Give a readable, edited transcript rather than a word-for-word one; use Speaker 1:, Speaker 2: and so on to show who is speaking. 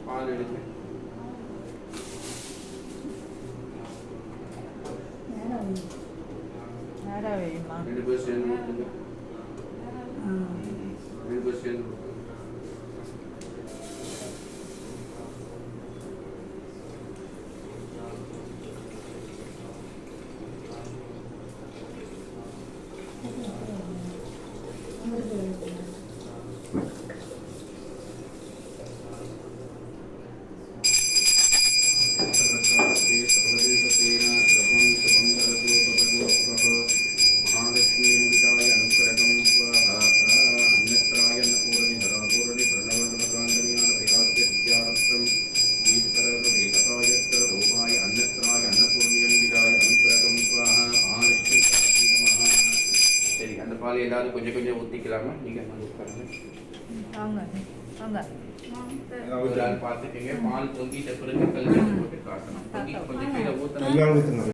Speaker 1: பால் எடுத்து ரெண்டு பேர் சேர்ந்து ஊற்றுங்க. ரெண்டு பேர் சேர்ந்து ஊற்றுங்க. பால் எல்லாரும் கொஞ்சம் கொஞ்சம் ஊற்றிக்கலாமா? நீங்கள் பார்த்துக்கீங்க. பால் பொங்கிட்ட பிறகு கல்வி போட்டு காட்டணும். கொஞ்சம் கீழே ஊற்றணும்.